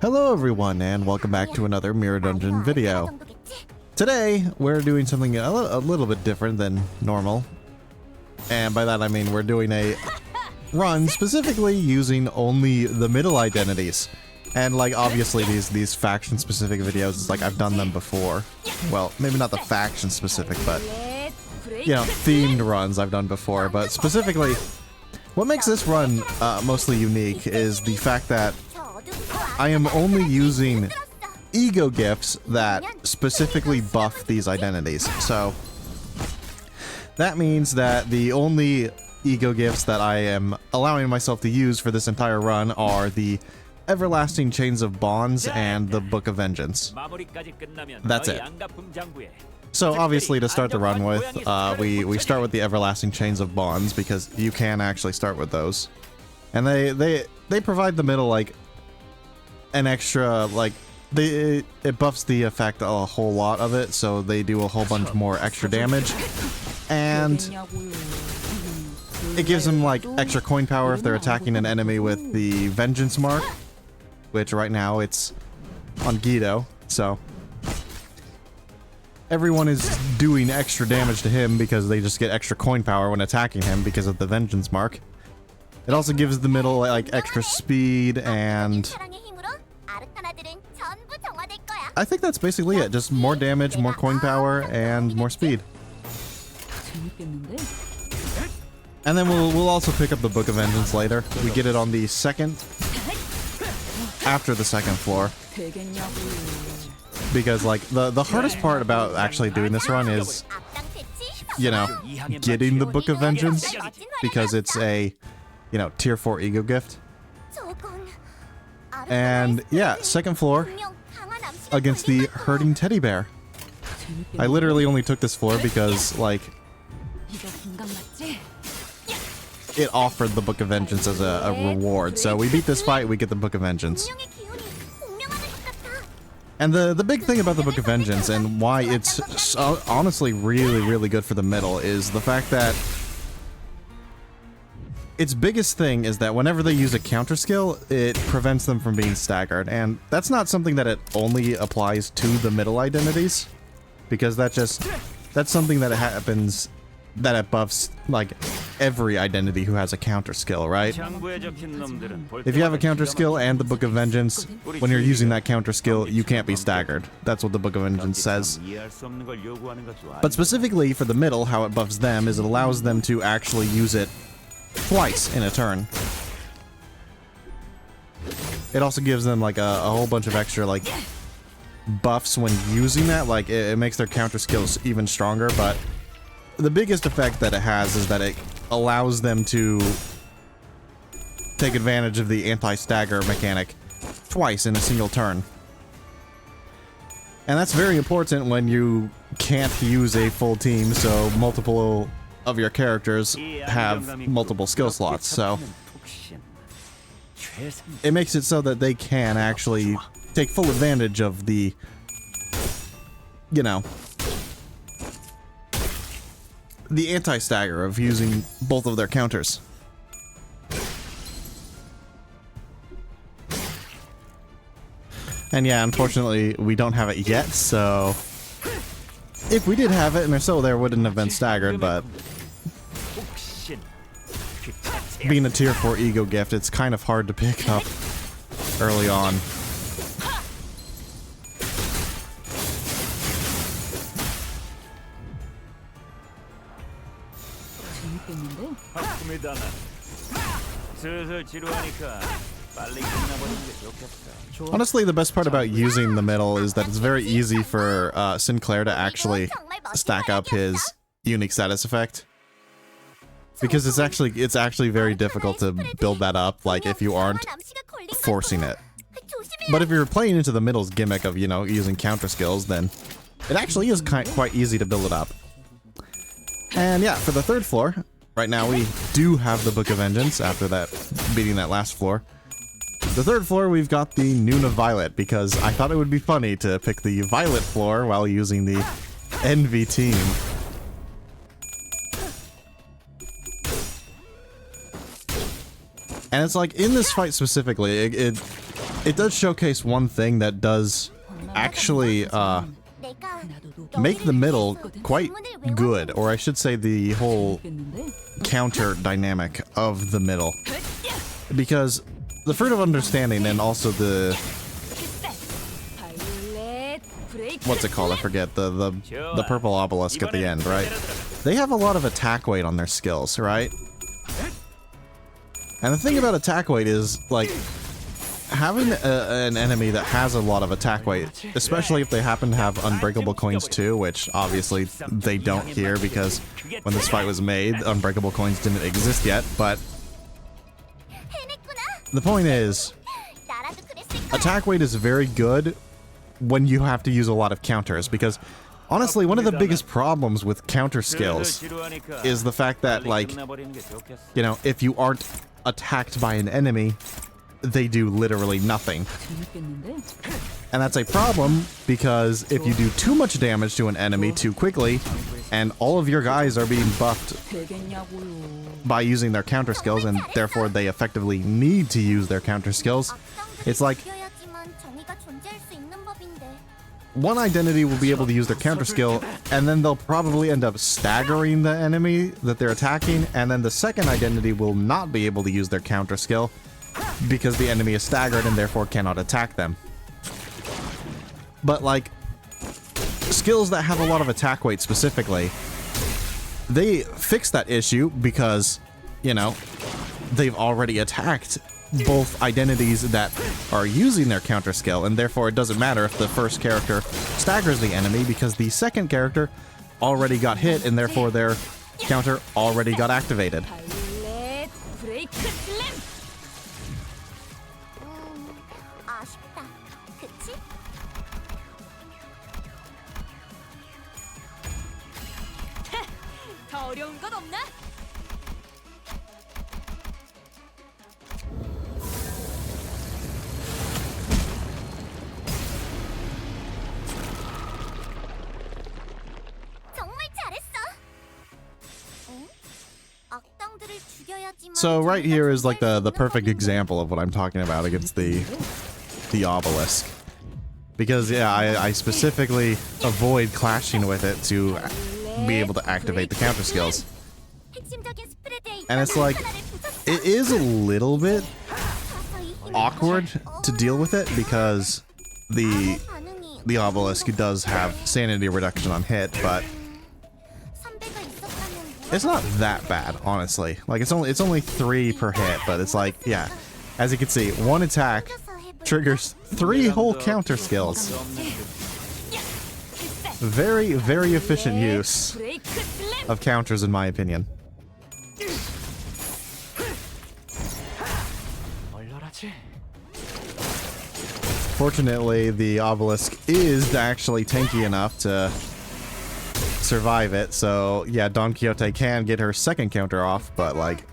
Hello everyone, and welcome back to another Mirror Dungeon video. Today, we're doing something a little bit different than normal. And by that I mean we're doing a run specifically using only the middle identities. And like obviously these faction specific videos, it's like I've done them before. Well, maybe not the faction specific, but you know, themed runs I've done before. But specifically, what makes this run mostly unique is the fact that I am only using ego gifts that specifically buff these identities. So that means that the only ego gifts that I am allowing myself to use for this entire run are the Everlasting Chains of Bonds and the Book of Vengeance. That's it. So obviously to start the run with, we start with the Everlasting Chains of Bonds because you can actually start with those. And they provide the middle like an extra, like, it buffs the effect a whole lot of it, so they do a whole bunch more extra damage. And it gives them like extra coin power if they're attacking an enemy with the Vengeance mark, which right now it's on Guido, so everyone is doing extra damage to him because they just get extra coin power when attacking him because of the Vengeance mark. It also gives the middle like extra speed, and I think that's basically it. Just more damage, more coin power, and more speed. And then we'll also pick up the Book of Vengeance later. We get it on the after the second floor. Because like the hardest part about actually doing this run is, you know, getting the Book of Vengeance, because it's a, you know, tier 4 ego gift. And yeah, second floor against the Hurting Teddy Bear. I literally only took this floor because like it offered the Book of Vengeance as a reward. So we beat this fight, we get the Book of Vengeance. And the big thing about the Book of Vengeance and why it's honestly really good for the middle is the fact that its biggest thing is that whenever they use a counter skill, it prevents them from being staggered. And that's not something that it only applies to the middle identities, because that's something that happens, that it buffs like every identity who has a counter skill, right? If you have a counter skill and the Book of Vengeance, when you're using that counter skill, you can't be staggered. That's what the Book of Vengeance says. But specifically for the middle, how it buffs them is it allows them to actually use it twice in a turn. It also gives them like a whole bunch of extra like buffs when using that. Like it makes their counter skills even stronger, but the biggest effect that it has is that it allows them to take advantage of the anti-stagger mechanic twice in a single turn. And that's very important when you can't use a full team, so multiple of your characters have multiple skill slots, so it makes it so that they can actually take full advantage of the, you know, the anti-stagger of using both of their counters. And yeah, unfortunately, we don't have it yet, so if we did have it and so there wouldn't have been staggered, but being a tier 4 ego gift, it's kind of hard to pick up early on. Honestly, the best part about using the middle is that it's very easy for Sinclair to actually stack up his unique status effect. Because it's actually very difficult to build that up, like, if you aren't forcing it. But if you're playing into the middle's gimmick of, you know, using counter skills, then it actually is quite easy to build it up. And yeah, for the third floor, right now we do have the Book of Vengeance after that, beating that last floor. The third floor, we've got the Nuna Violet, because I thought it would be funny to pick the Violet floor while using the Envy team. And it's like, in this fight specifically, it does showcase one thing that does actually make the middle quite good, or I should say the whole counter dynamic of the middle. Because the Fruit of Understanding and also the... what's it called? I forget. The purple obelisk at the end, right? They have a lot of attack weight on their skills, right? And the thing about attack weight is, like, having an enemy that has a lot of attack weight, especially if they happen to have unbreakable coins too, which obviously they don't here because when this fight was made, unbreakable coins didn't exist yet, but the point is, attack weight is very good when you have to use a lot of counters, because honestly, one of the biggest problems with counter skills is the fact that, like, you know, if you aren't attacked by an enemy, they do literally nothing. And that's a problem because if you do too much damage to an enemy too quickly, and all of your guys are being buffed by using their counter skills, and therefore they effectively need to use their counter skills, it's like one identity will be able to use their counter skill, and then they'll probably end up staggering the enemy that they're attacking, and then the second identity will not be able to use their counter skill because the enemy is staggered and therefore cannot attack them. But, like, skills that have a lot of attack weight specifically, they fix that issue because, you know, they've already attacked both identities that are using their counter skill, and therefore it doesn't matter if the first character staggers the enemy because the second character already got hit and therefore their counter already got activated. So right here is like the perfect example of what I'm talking about against the obelisk. Because yeah, I specifically avoid clashing with it to be able to activate the counter skills. And it's like, it is a little bit awkward to deal with it because the obelisk does have sanity reduction on hit, but it's not that bad, honestly. Like, it's only 3 per hit, but it's like, yeah. As you can see, one attack triggers 3 whole counter skills. Very, very efficient use of counters, in my opinion. Fortunately, the obelisk is actually tanky enough to survive it, so yeah, Don Quixote can get her second counter off, but like,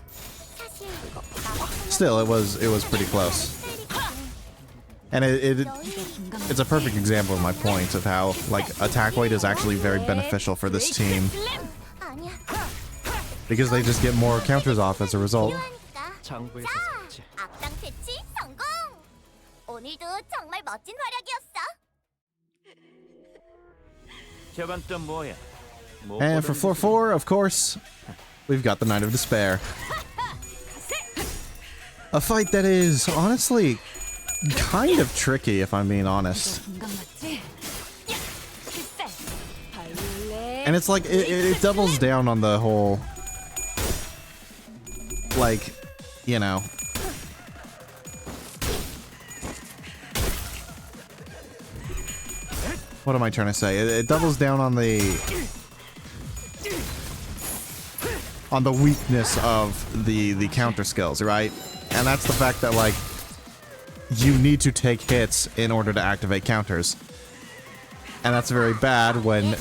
still, it was pretty close. And it's a perfect example of my point of how, like, attack weight is actually very beneficial for this team because they just get more counters off as a result. And for floor 4, of course, we've got the Knight of Despair. A fight that is honestly kind of tricky, if I'm being honest. And it's like, it doubles down on the whole, like, you know, what am I trying to say? It doubles down on the weakness of the counter skills, right? And that's the fact that, like, you need to take hits in order to activate counters. And that's very bad when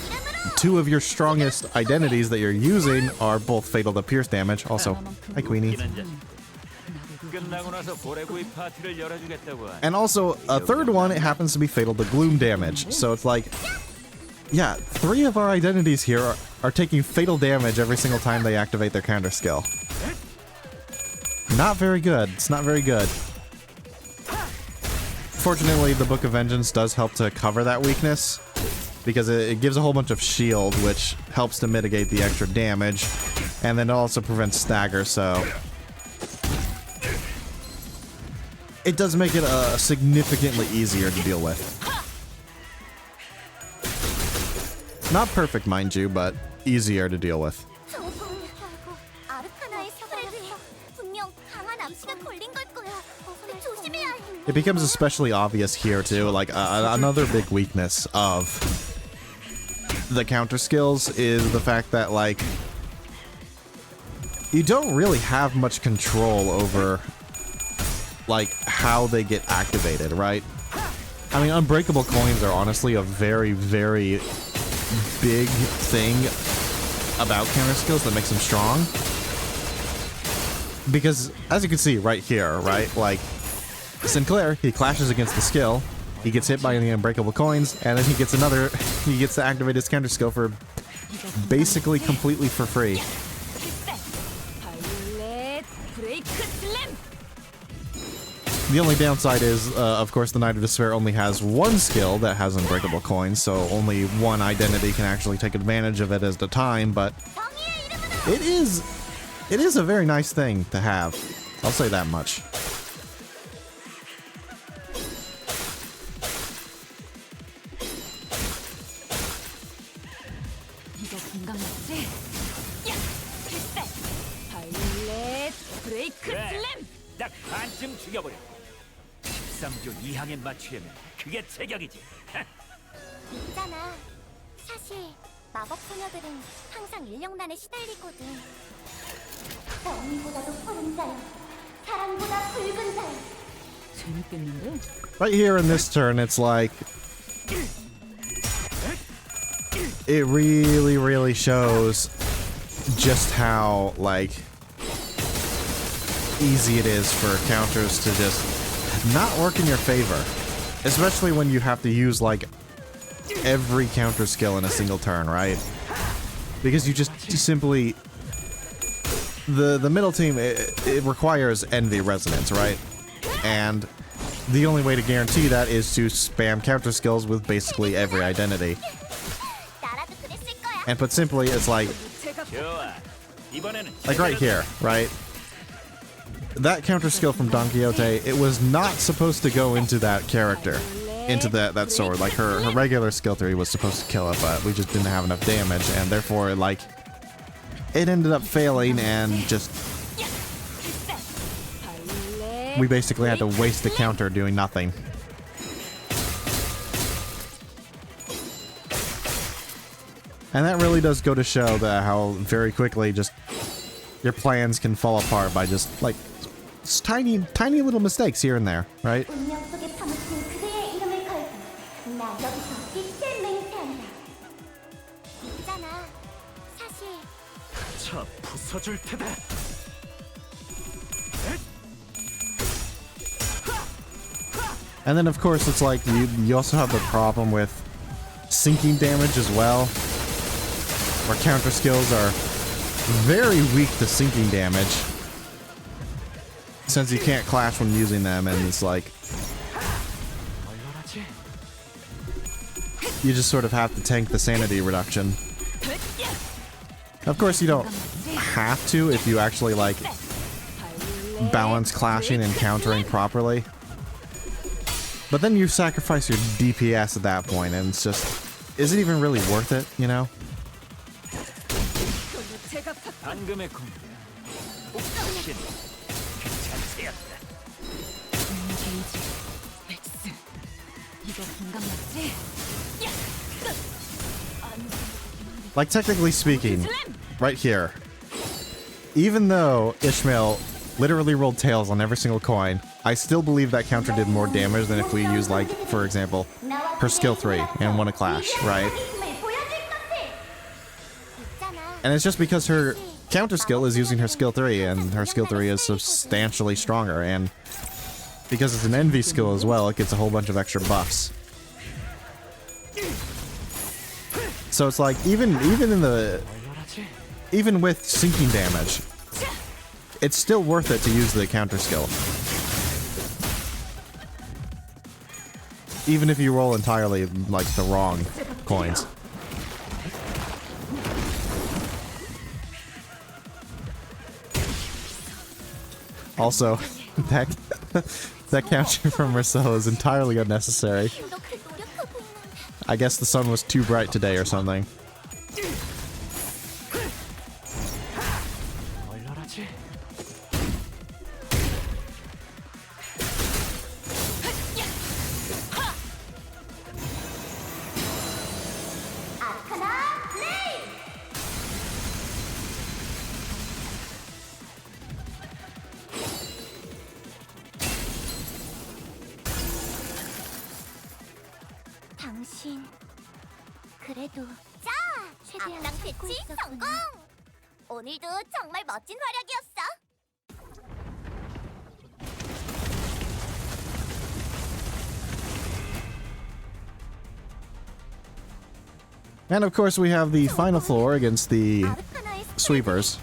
2 of your strongest identities that you're using are both fatal to pierce damage. Also, hi Queenie. And also, a third one, it happens to be fatal to gloom damage. So it's like, yeah, 3 of our identities here are taking fatal damage every single time they activate their counter skill. not very good. It's not very good. Fortunately, the Book of Vengeance does help to cover that weakness, because it gives a whole bunch of shield, which helps to mitigate the extra damage, and then it also prevents stagger, so it does make it significantly easier to deal with. Not perfect, mind you, but easier to deal with. It becomes especially obvious here too, like another big weakness of the counter skills is the fact that, like, you don't really have much control over, like, how they get activated, right? I mean, unbreakable coins are honestly a very, very big thing about counter skills that makes them strong. Because, as you can see right here, right, like, Sinclair, he clashes against the skill, he gets hit by the unbreakable coins, and then he gets to activate his counter skill for basically completely for free. The only downside is, of course, the Knight of Despair only has one skill that has unbreakable coins, so only one identity can actually take advantage of it at a time, but it is a very nice thing to have. I'll say that much. 딱 반쯤 죽여버려. 13조 이항에 맞추려면 그게 제격이지. 있잖아. 사실 마법 소녀들은 항상 인력난에 시달리거든. 정의보다도 푸른 자유, 사랑보다 붉은 자유. 재밌겠는데? Right here in this turn, it's like it really, really shows just how, like, easy it is for counters to just not work in your favor, especially when you have to use, like, every counter skill in a single turn, right? Because you just simply the middle team, it requires envy resonance, right? And the only way to guarantee that is to spam counter skills with basically every identity. And put simply, it's like right here, right? That counter skill from Don Quixote, it was not supposed to go into that character, into that sword. Like, her regular skill 3 was supposed to kill it, but we just didn't have enough damage, and therefore, like, it ended up failing, and just we basically had to waste the counter doing nothing. And that really does go to show that how very quickly just your plans can fall apart by just, like, tiny little mistakes here and there, right? And then, of course, it's like you also have the problem with sinking damage as well, where counter skills are very weak to sinking damage, since you can't clash when using them, and it's like you just sort of have to tank the sanity reduction. Of course, you don't have to if you actually, like, balance clashing and countering properly. But then you sacrifice your DPS at that point, and it's just, is it even really worth it, you know? Like, technically speaking, right here, even though Ishmael literally rolled tails on every single coin, I still believe that counter did more damage than if we used, like, for example, her skill 3 and won a clash, right? And it's just because her counter skill is using her skill 3, and her skill 3 is substantially stronger, and because it's an envy skill as well, it gets a whole bunch of extra buffs. So it's like, even with sinking damage, it's still worth it to use the counter skill. Even if you roll entirely, like, the wrong coins. Also, that counter from Marcel is entirely unnecessary. I guess the sun was too bright today or something. 당신 그래도 자, 최대한 배치 성공! 오늘도 정말 멋진 활약이었어. And of course we have the final floor against the sweepers.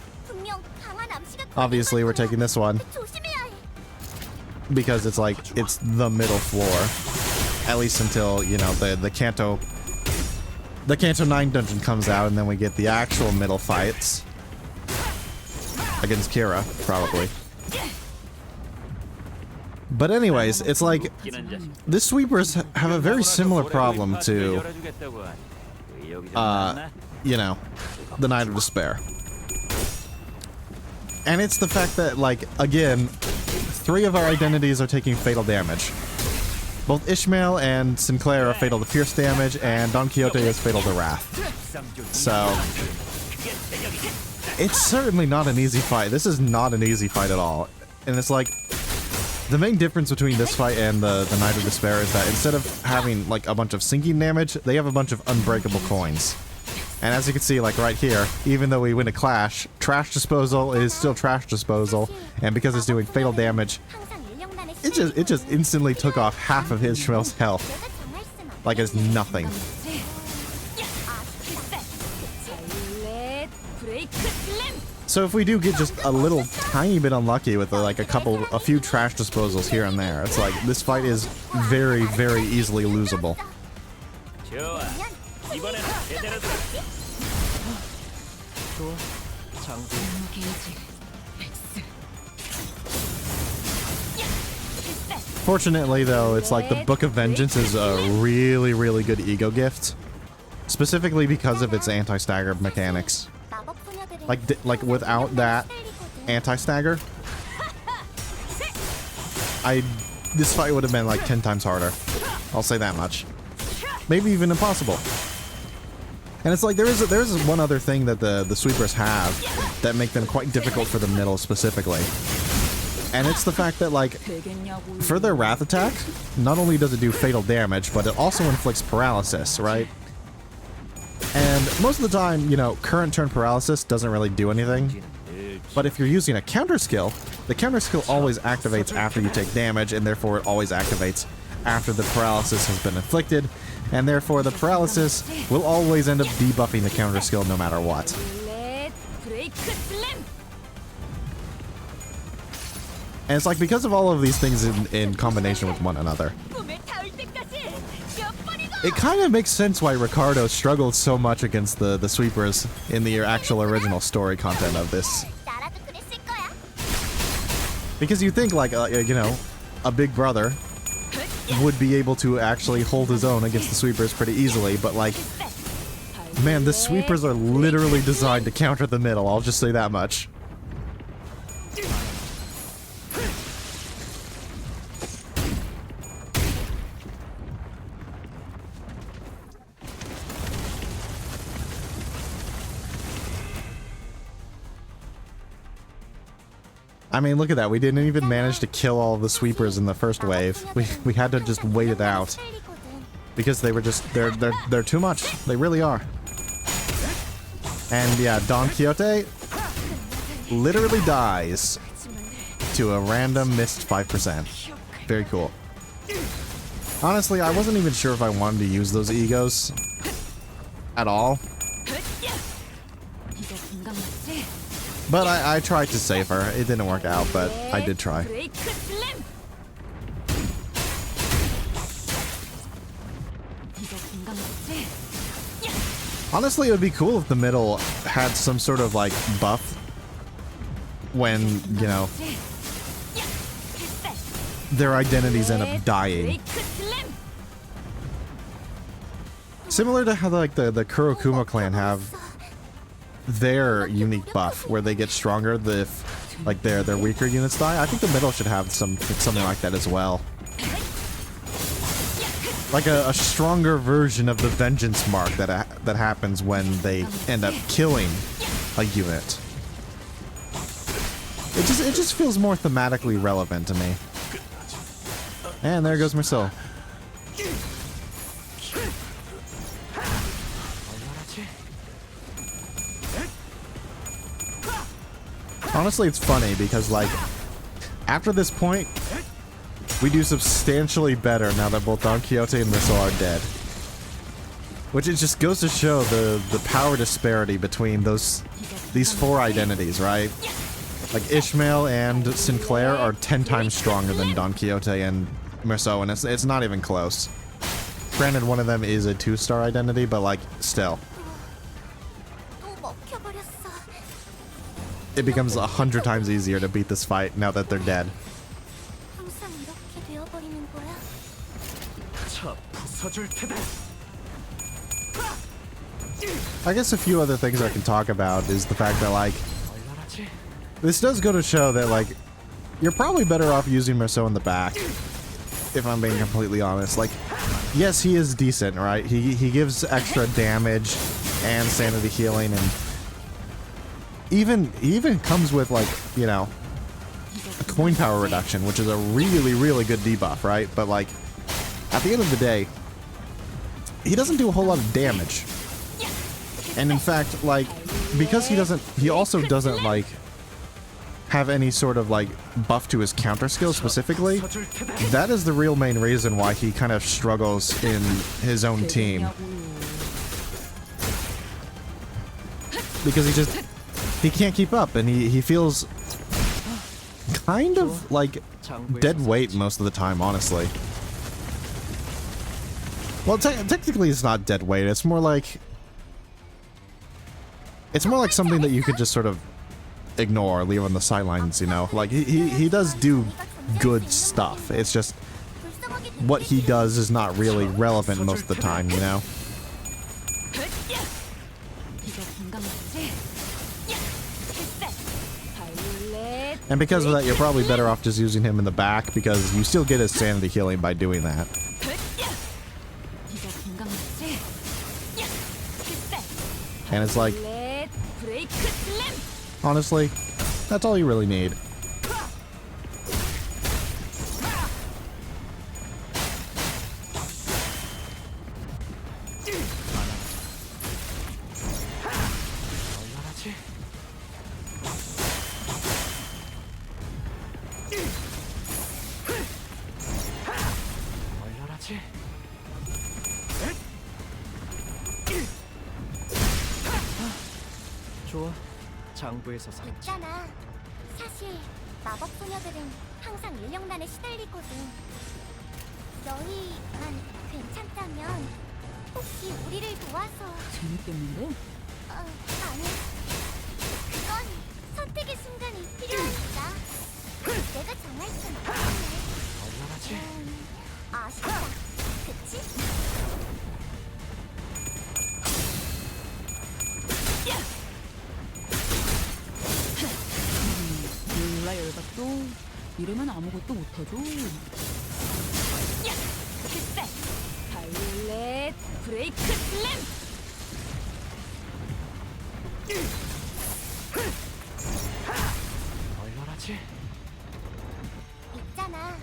Obviously we're taking this one because it's like, it's the middle floor. At least until, you know, the Kanto 9 dungeon comes out, and then we get the actual middle fights. Against Kira, probably. But anyways, it's like, the sweepers have a very similar problem to, you know, the Night of Despair. And it's the fact that, like, again, 3 of our identities are taking fatal damage. Both Ishmael and Sinclair are fatal to pierce damage, and Don Quixote is fatal to wrath. So, it's certainly not an easy fight. This is not an easy fight at all. And it's like, the main difference between this fight and the Night of Despair is that instead of having like a bunch of sinking damage, they have a bunch of unbreakable coins. And as you can see, like right here, even though we win a clash, trash disposal is still trash disposal, and because it's doing fatal damage, it just instantly took off half of Ishmael's health. Like it's nothing. So if we do get just a little tiny bit unlucky with like a few trash disposals here and there, it's like this fight is very, very easily losable. Fortunately, though, it's like the Book of Vengeance is a really, really good ego gift. Specifically because of its anti-stagger mechanics. Like without that anti-stagger, this fight would have been like 10 times harder. I'll say that much. Maybe even impossible. And it's like there is one other thing that the sweepers have that make them quite difficult for the middle specifically. And it's the fact that, like, for their Wrath attack, not only does it do fatal damage, but it also inflicts paralysis, right? And most of the time, you know, current turn paralysis doesn't really do anything. But if you're using a counter skill, the counter skill always activates after you take damage, and therefore it always activates after the paralysis has been inflicted, and therefore the paralysis will always end up debuffing the counter skill no matter what. And it's like, because of all of these things in combination with one another, it kind of makes sense why Ricardo struggled so much against the sweepers in the actual original story content of this. Because you think, like, you know, a big brother would be able to actually hold his own against the sweepers pretty easily, but, like, man, the sweepers are literally designed to counter the middle, I'll just say that much. I mean, look at that. We didn't even manage to kill all of the sweepers in the first wave. We had to just wait it out. Because they were just, they're too much. They really are. And yeah, Don Quixote literally dies to a random missed 5%. Very cool. Honestly, I wasn't even sure if I wanted to use those egos But I tried to save her. It didn't work out, but I did try. 브레이크 슬램. 이거 건강하지? Honestly, it would be cool if the middle had some sort of like buff when, you know, their identities end up dying. 브레이크 슬램. Similar to how like the Kurokuma clan have their unique buff where they get stronger if like their weaker units die. I think the middle should have something like that as well. Like a stronger version of the vengeance mark that happens when they end up killing a unit. It just feels more thematically relevant to me. And there goes Marcel. Honestly, it's funny because, like, after this point, we do substantially better now that both Don Quixote and Marcel are dead. Which it just goes to show the power disparity between these four identities, right? Like, Ishmael and Sinclair are 10 times stronger than Don Quixote and Marcel, and it's not even close. Granted, one of them is a 2-star identity, but, like, still. It becomes 100 times easier to beat this fight now that they're dead. 항상 이렇게 되어버리는 거야? 저 부숴줄 테다. I guess a few other things I can talk about is the fact that, like, 얼마나지? this does go to show that, like, you're probably better off using Marceau in the back, if I'm being completely honest. Like, yes, he is decent, right? He gives extra damage and sanity healing, and he even comes with, like, you know, a coin power reduction, which is a really good debuff, right? But, like, at the end of the day, he doesn't do a whole lot of damage. And in fact, like, because he also doesn't, like, have any sort of, like, buff to his counter skill specifically, that is the real main reason why he kind of struggles in his own team. Because he can't keep up, and he feels kind of like dead weight most of the time, honestly. Well, technically it's not dead weight, it's more like something that you could just sort of ignore, leave on the sidelines, you know? Like, he does do good stuff. It's just what he does is not really relevant most of the time, you know? And because of that, you're probably better off just using him in the back, because you still get his sanity healing by doing that. And it's like, honestly, that's all you really need. 좋아. 장부에서 샀지. 있잖아. 사실 마법 소녀들은 항상 인력난에 시달리거든. 너희만 괜찮다면 혹시 우리를 도와서. 재밌겠는데? 아니. 그건 선택의 순간이 필요하니까. 내가 정말 좀 얼마나지? 아쉽다. 그치? 몰라 열받도. 이러면 아무것도 못하죠. 바이올렛 브레이크 슬램. 얼마나지? 있잖아.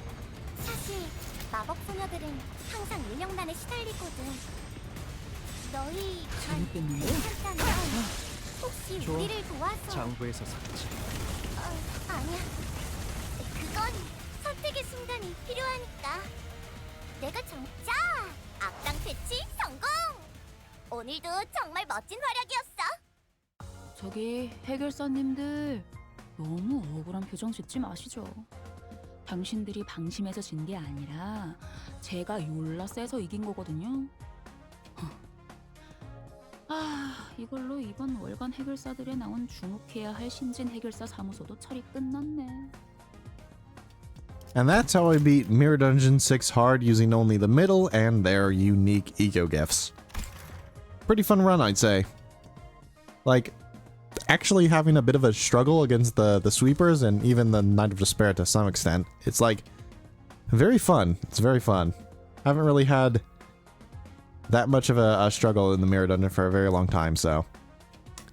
사실 마법 소녀들은 항상 인력난에 시달리거든. 너희만 재밌겠는데? 괜찮다면 혹시 좋아. 우리를 도와서. 장부에서 샀지. 아니야. 그건 선택의 순간이 필요하니까. 내가 자, 악당 패치 성공! 오늘도 정말 멋진 활약이었어. 저기 해결사님들 너무 억울한 표정 짓지 마시죠. 당신들이 방심해서 진 게 아니라 제가 졸라 세서 이긴 거거든요. 이걸로 이번 월간 해결사들에 나온 주목해야 할 신진 해결사 사무소도 처리 끝났네. And that's how I beat Mirror Dungeon 6 hard using only the middle and their unique eco gifts. Pretty fun run, I'd say. Like, actually having a bit of a struggle against the sweepers and even the Knight of Despair to some extent. It's like, very fun. It's very fun. I haven't really had that much of a struggle in the Mirror Dungeon for a very long time, so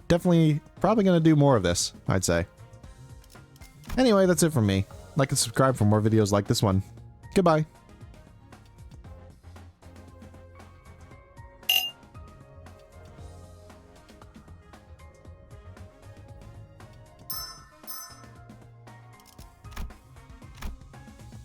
definitely probably going to do more of this, I'd say. Anyway, that's it from me. Like and subscribe for more videos like this one. Goodbye.